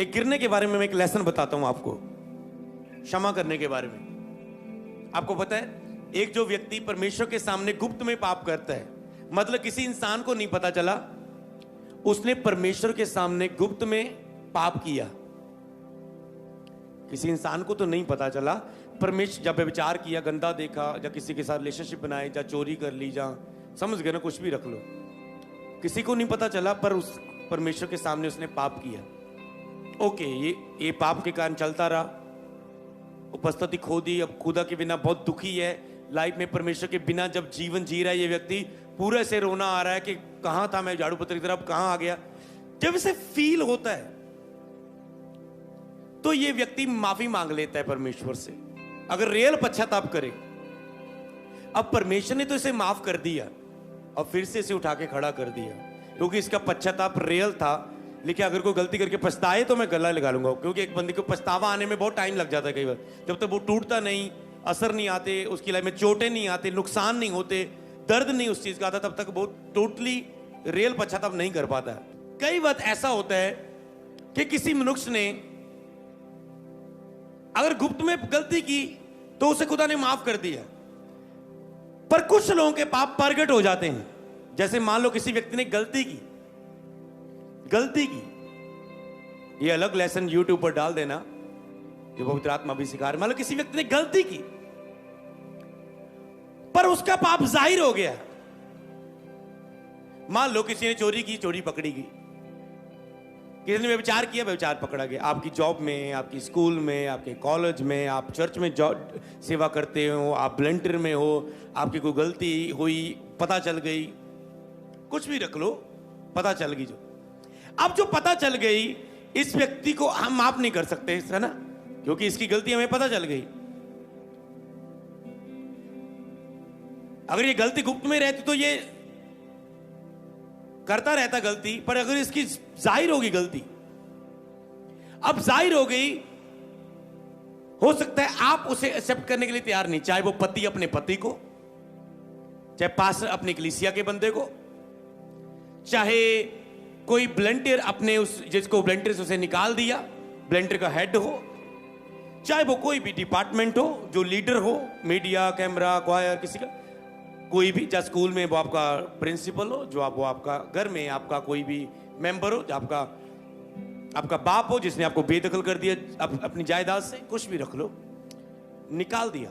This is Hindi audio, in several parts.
एक गिरने के बारे में मैं एक लेसन बताता हूं आपको, क्षमा करने के बारे में। आपको पता है, एक जो व्यक्ति परमेश्वर के सामने गुप्त में पाप करता है, मतलब किसी इंसान को नहीं पता चला, उसने परमेश्वर के सामने गुप्त में पाप किया। किसी इंसान को तो नहीं पता चला, परमेश्वर जब विचार किया, गंदा देखा, या किसी के साथ रिलेशनशिप बनाए, या चोरी कर ली, जा समझ गए ना, कुछ भी रख लो, किसी को नहीं पता चला, पर उस परमेश्वर के सामने उसने पाप किया। ओके, ये पाप के कारण चलता रहा, उपस्थिति खो दी, अब खुदा के बिना बहुत दुखी है, लाइफ में परमेश्वर के बिना जब जीवन जी रहा है ये व्यक्ति, पूरे से रोना आ रहा है कि कहां था मैं झाड़ू पत्र की तरफ, कहां आ गया। जब इसे फील होता है तो ये व्यक्ति माफी मांग लेता है परमेश्वर से, अगर रियल पश्चाताप करे। अब परमेश्वर ने तो इसे माफ कर दिया और फिर से इसे उठा के खड़ा कर दिया, क्योंकि इसका पश्चाताप रियल था। लेकिन अगर कोई गलती करके पछताए तो मैं गला लगा लूंगा, क्योंकि एक बंदे को पछतावा आने में बहुत टाइम लग जाता है कई बार, जब तक वो टूटता नहीं, असर नहीं आते, उसकी लाइफ में चोटें नहीं आते, नुकसान नहीं होते, दर्द नहीं उस चीज का आता, तब तक वो टोटली रियल पश्चाताप नहीं कर पाता। कई बार ऐसा होता है कि किसी मनुष्य ने अगर गुप्त में गलती की तो उसे खुदा ने माफ कर दिया, पर कुछ लोगों के पाप प्रगट हो जाते हैं। जैसे मान लो किसी व्यक्ति ने गलती की, ये अलग लेसन यूट्यूब पर डाल देना, जो पवित्र आत्मा भी सिखा रहे। मान लो किसी व्यक्ति ने गलती की पर उसका पाप जाहिर हो गया। मान लो किसी ने चोरी की, चोरी पकड़ी गई, किसी ने व्यभिचार किया, व्यभिचार पकड़ा गया। आपकी जॉब में, आपकी स्कूल में, आपके कॉलेज में, आप चर्च में जॉब सेवा करते हो, आप वॉलंटियर में हो, आपकी कोई गलती हुई, पता चल गई, कुछ भी रख लो, पता चल गई। जो अब जो पता चल गई, इस व्यक्ति को हम माफ नहीं कर सकते, है ना, क्योंकि इसकी गलती हमें पता चल गई। अगर ये गलती गुप्त में रहती तो ये करता रहता गलती, पर अगर इसकी जाहिर होगी गलती, अब जाहिर हो गई, हो सकता है आप उसे एक्सेप्ट करने के लिए तैयार नहीं, चाहे वो पति अपने पति को, चाहे पास्टर अपने कलीसिया के बंदे को, चाहे कोई वॉलंटियर अपने उस जिसको वॉलंटियर से उसे निकाल दिया, वॉलंटियर का हेड हो, चाहे वो कोई भी डिपार्टमेंट हो, जो लीडर हो, मीडिया, कैमरा, क्वायर, किसी का कोई भी, चाहे स्कूल में वो आपका प्रिंसिपल हो, जो वो आपका घर में आपका कोई भी मेंबर हो, जो आपका बाप हो जिसने आपको बेदखल कर दिया अपनी जायदाद से, कुछ भी रख लो, निकाल दिया।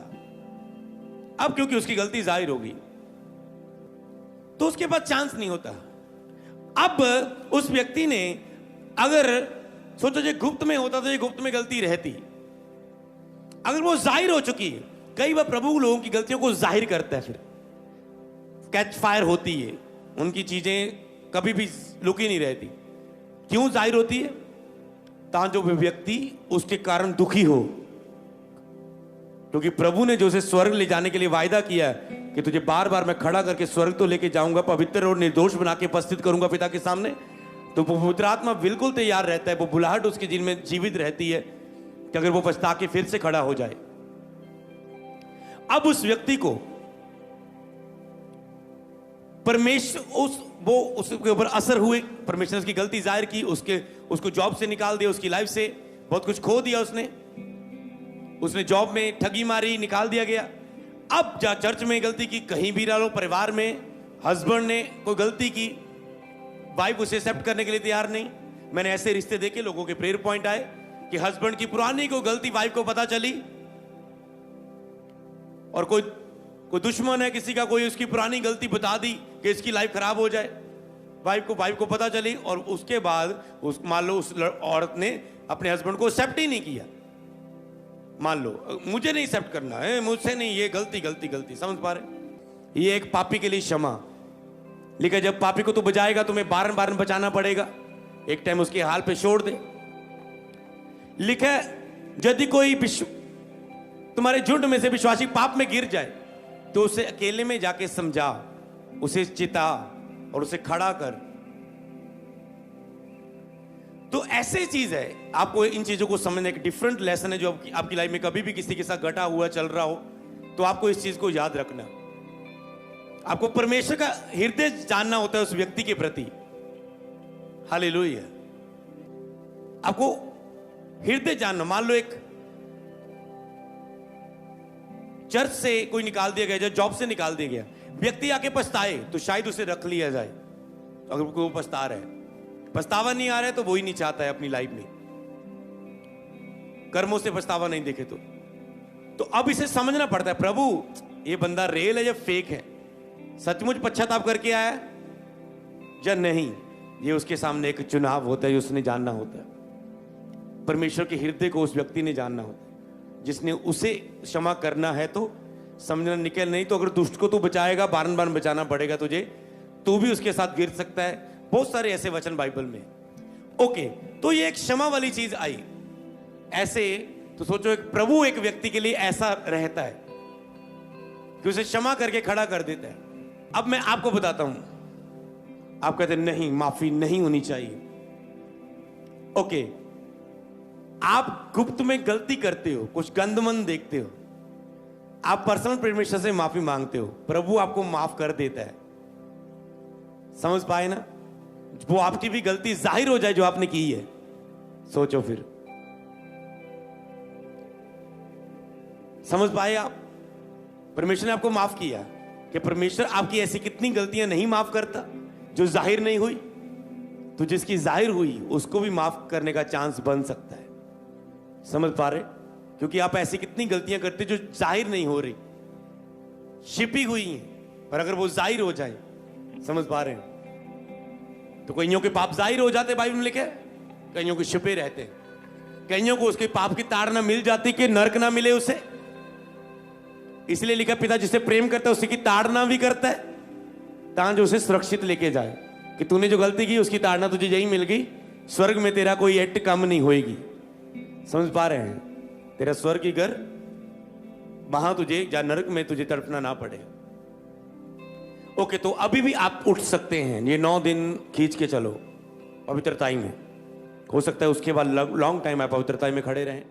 अब क्योंकि उसकी गलती जाहिर होगी तो उसके बाद चांस नहीं होता। अब उस व्यक्ति ने अगर सोचो जो गुप्त में होता तो ये गुप्त में गलती रहती, अगर वो जाहिर हो चुकी है, कई बार प्रभु लोगों की गलतियों को जाहिर करता है, फिर कैच फायर होती है, उनकी चीजें कभी भी लुकी नहीं रहती। क्यों जाहिर होती है? ताकि जो व्यक्ति उसके कारण दुखी हो, क्योंकि प्रभु ने जो उसे स्वर्ग ले जाने के लिए वायदा किया है कि तुझे बार बार मैं खड़ा करके स्वर्ग तो लेके जाऊंगा, पवित्र और निर्दोष बना के उपस्थित करूंगा पिता के सामने। तो पवित्र आत्मा बिल्कुल तैयार रहता है, वो बुलाहट उसके दिल में जीवित रहती है कि अगर वो पछता के फिर से खड़ा हो जाए। अब उस व्यक्ति को परमेश्वर उसके ऊपर असर हुए, परमेश्वर ने उसकी गलती जाहिर की, उसको जॉब से निकाल दिया, उसकी लाइफ से बहुत कुछ खो दिया, उसने जॉब में ठगी मारी, निकाल दिया गया। अब जा चर्च में गलती की, कहीं भी रह लो, परिवार में हस्बैंड ने कोई गलती की, वाइफ उसे एक्सेप्ट करने के लिए तैयार नहीं। मैंने ऐसे रिश्ते देखे, लोगों के प्रेयर पॉइंट आए कि हस्बैंड की पुरानी कोई गलती वाइफ को पता चली, और कोई दुश्मन है किसी का, कोई उसकी पुरानी गलती बता दी कि इसकी लाइफ खराब हो जाए, वाइफ को पता चली, और उसके बाद मान लो उस औरत ने अपने हस्बैंड को एक्सेप्ट ही नहीं किया। मान लो मुझे नहीं एक्सेप्ट करना है, मुझसे नहीं, ये गलती, समझ पा रहे? ये एक पापी के लिए क्षमा, लेकिन जब पापी को तू बचाएगा तुम्हें बारन बारन बचाना पड़ेगा, एक टाइम उसके हाल पे छोड़ दे। लिखा है यदि कोई तुम्हारे झुंड में से विश्वासी पाप में गिर जाए तो उसे अकेले में जाके समझा, उसे चिता और उसे खड़ा कर। तो ऐसे चीज है, आपको इन चीजों को समझने एक डिफरेंट लेसन है, जो आपकी लाइफ में कभी भी किसी के साथ घटा हुआ चल रहा हो तो आपको इस चीज को याद रखना। आपको परमेश्वर का हृदय जानना होता है उस व्यक्ति के प्रति। हालेलुया। आपको हृदय जानना, मान लो एक चर्च से कोई निकाल दिया गया, जॉब से निकाल दिया गया, व्यक्ति आके पछताए तो शायद उसे रख लिया जाए, अगर वो पछता रहा है। पछतावा नहीं आ रहा है तो वो ही नहीं चाहता है अपनी लाइफ में, कर्मों से पछतावा नहीं देखे तो अब इसे समझना पड़ता है, प्रभु ये बंदा रियल है या फेक है, सचमुच पश्चाताप करके आया है या नहीं। ये उसके सामने एक चुनाव होता है, उसने जानना होता है। परमेश्वर के हृदय को उस व्यक्ति ने जानना होता है, जिसने उसे क्षमा करना है तो समझना, निकल नहीं तो अगर दुष्ट को तू बचाएगा, बारन बारन बचाना पड़ेगा तुझे, तू भी उसके साथ गिर सकता है। बहुत सारे ऐसे वचन बाइबल में। ओके, तो ये एक क्षमा वाली चीज आई। ऐसे तो सोचो, एक प्रभु एक व्यक्ति के लिए ऐसा रहता है कि उसे क्षमा करके खड़ा कर देता है। अब मैं आपको बताता हूं, आप कहते हैं नहीं, माफी नहीं होनी चाहिए। ओके, आप गुप्त में गलती करते हो, कुछ गंदमंद देखते हो, आप पर्सनल परमेश्वर से माफी मांगते हो, प्रभु आपको माफ कर देता है। समझ पाए ना? वो आपकी भी गलती जाहिर हो जाए जो आपने की है। सोचो फिर, समझ पाए आप? परमेश्वर ने आपको माफ किया कि परमेश्वर आपकी ऐसी कितनी गलतियां नहीं माफ करता जो जाहिर नहीं हुई, तो जिसकी जाहिर हुई उसको भी माफ करने का चांस बन सकता है। समझ पा रहे? क्योंकि आप ऐसी कितनी गलतियां करते जो जाहिर नहीं हो रही, छिपी हुई हैं, पर अगर वो जाहिर हो जाए, समझ पा रहे हैं, तो कईयों के पाप जाहिर हो जाते, बाइबल में लिखे, कईयों के छिपे रहते, कईयों को उसके पाप की ताड़ ना मिल जाती कि नरक ना मिले उसे। इसलिए लिखा, पिता जिसे प्रेम करता है उसी की ताड़ना भी करता है, ताकि उसे सुरक्षित लेके जाए, कि तूने जो गलती की उसकी ताड़ना तुझे यही मिल गई, स्वर्ग में तेरा कोई एट कम नहीं होएगी। समझ पा रहे हैं? तेरा स्वर्ग की घर वहां तुझे, या नरक में तुझे तड़पना ना पड़े। ओके, तो अभी भी आप उठ सकते हैं, ये 9 दिन खींच के चलो पवित्रताई में। हो सकता है उसके बाद लॉन्ग टाइम आप पवित्रताई में खड़े रहें।